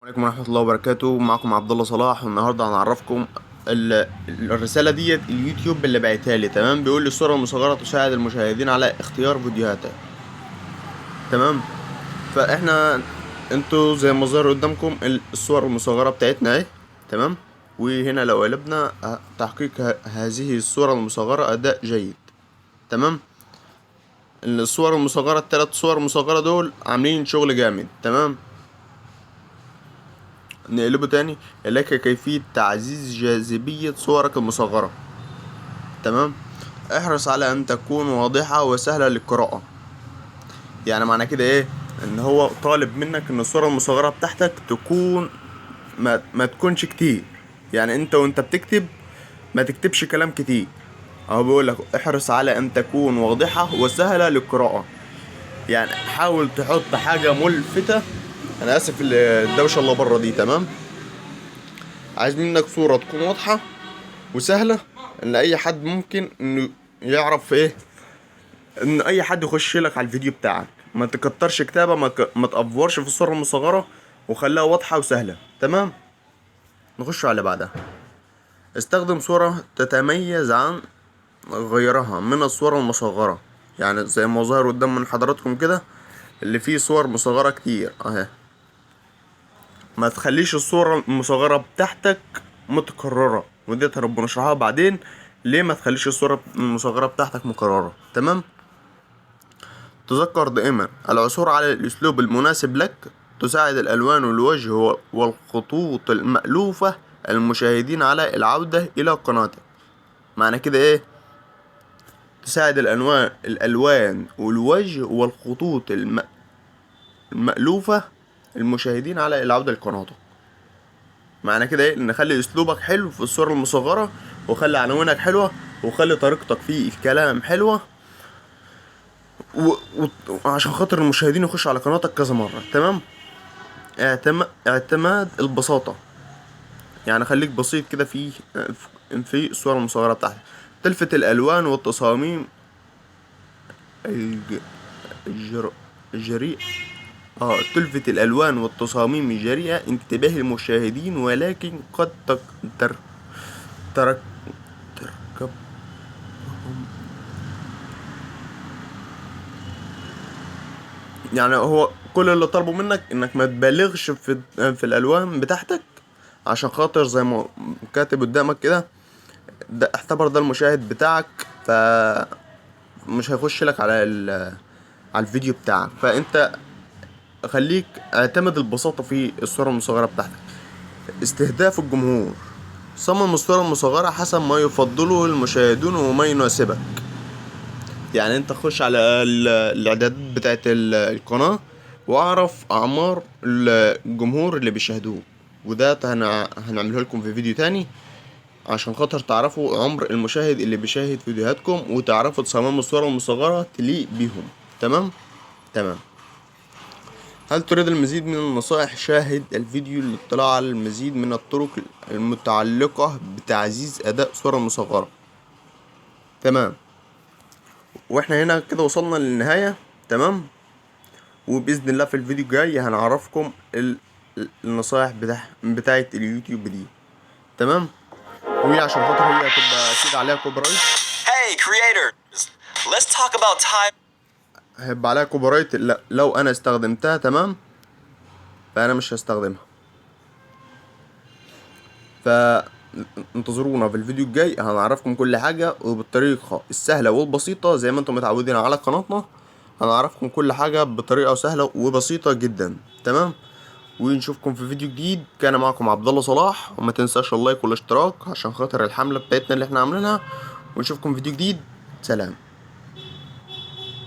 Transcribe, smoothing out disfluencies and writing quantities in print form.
عليكم ورحمة الله وبركاته. معكم عبد الله صلاح، والنهارده هنعرفكم الرسالة ديت اليوتيوب اللي بعتها لي. تمام، بيقول لي الصورة المصغرة تساعد المشاهدين على اختيار فيديوهاتك. تمام، فاحنا انتوا زي ما ظهر قدامكم الصور المصغرة بتاعتنا اهي. تمام، وهنا لو قلبنا تحقيق هذه الصورة المصغرة أداء جيد. تمام، الصور المصغرة التلات صور مصغرة دول عاملين شغل جامد. تمام، نقلبه تاني. إليك كيفية تعزيز جاذبية صورك المصغرة. تمام، احرص على أن تكون واضحة وسهلة للقراءة. يعني معنى كده ايه؟ ان هو طالب منك ان الصورة المصغرة بتاعتك تكون ما تكونش كتير. يعني انت وانت بتكتب ما تكتبش كلام كتير. اهو بيقولك احرص على ان تكون واضحة وسهلة للقراءة. يعني حاول تحط حاجة ملفتة. انا اسف الدوشة اللي بره دي. تمام، عايز منك صورة تكون واضحة وسهلة، ان اي حد ممكن انه يعرف ايه، ان اي حد يخش لك على الفيديو بتاعك. ما تكترش كتابة، ما تأفورش في الصورة المصغرة، وخليها واضحة وسهلة. تمام، نخش على بعدها. استخدم صورة تتميز عن غيرها من الصورة المصغرة. يعني زي ما ظاهر قدام من حضراتكم كده، اللي فيه صور مصغرة كتير اهي. ما تخليش الصورة المصغرة بتاعتك متكررة، ودي ربنا نشرحها بعدين. ليه ما تخليش الصورة المصغرة بتاعتك مكررة؟ تمام، تذكر دائما العثور على الاسلوب المناسب لك. تساعد الالوان والوجه والخطوط المألوفة المشاهدين على العودة الى قناتك. معنى كده ايه؟ تساعد الالوان والوجه والخطوط المألوفة المشاهدين على العودة لقناتك. معنى كده ايه؟ نخلي اسلوبك حلو في الصورة المصغرة، وخلي عناوينك حلوة، وخلي طريقتك في الكلام حلوة، وعشان خاطر المشاهدين يخشوا على قناتك كذا مرة. تمام، اعتماد البساطة. يعني خليك بسيط كده في الصورة المصغرة بتاعتك. تلفت الالوان والتصاميم الج... الجر... الجريئة. تلفت الالوان والتصاميم الجريئة انتباه المشاهدين، ولكن قد ترك... تركب يعني هو كل اللي طالبه منك انك ما تبالغش في الالوان بتاعتك، عشان خاطر زي ما كاتب قدامك كده، ده اعتبر ده المشاهد بتاعك، مش هيخش لك على الفيديو بتاعك. فانت خليك اعتمد البساطة في الصورة المصغرة بتاعتك. استهداف الجمهور. صمم الصورة المصغرة حسب ما يفضله المشاهدون وما يناسبك. يعني انت خش على الاعدادات بتاعت القناة، واعرف اعمار الجمهور اللي بيشاهدوه. وده هنعمله لكم في فيديو تاني، عشان خاطر تعرفوا عمر المشاهد اللي بيشاهد فيديوهاتكم، وتعرفوا تصمموا الصورة المصغرة تليق بيهم. تمام. تمام، هل تريد المزيد من النصائح؟ شاهد الفيديو للاطلاع على المزيد من الطرق المتعلقة بتعزيز اداء صورة مصغرة. تمام، واحنا هنا كده وصلنا للنهاية. تمام، وبإذن الله في الفيديو الجاي هنعرفكم النصائح بتاعت اليوتيوب دي. تمام، وعشان خاطر هي هتبقى اكيد عليها كوبي رايت. Hey creators, let's talk about time. هيبقى عليها كوبي رايت لو انا استخدمتها. تمام، فانا مش هستخدمها. فانتظرونا في الفيديو الجاي، هنعرفكم كل حاجة وبالطريقة السهلة والبسيطة زي ما انتم متعودين على قناتنا. هنعرفكم كل حاجة بطريقة سهلة وبسيطة جدا. تمام، ونشوفكم في فيديو جديد. كان معكم عبد الله صلاح، وما تنساش اللايك والاشتراك عشان خاطر الحملة بتاعتنا اللي احنا عاملينها. ونشوفكم في فيديو جديد. سلام.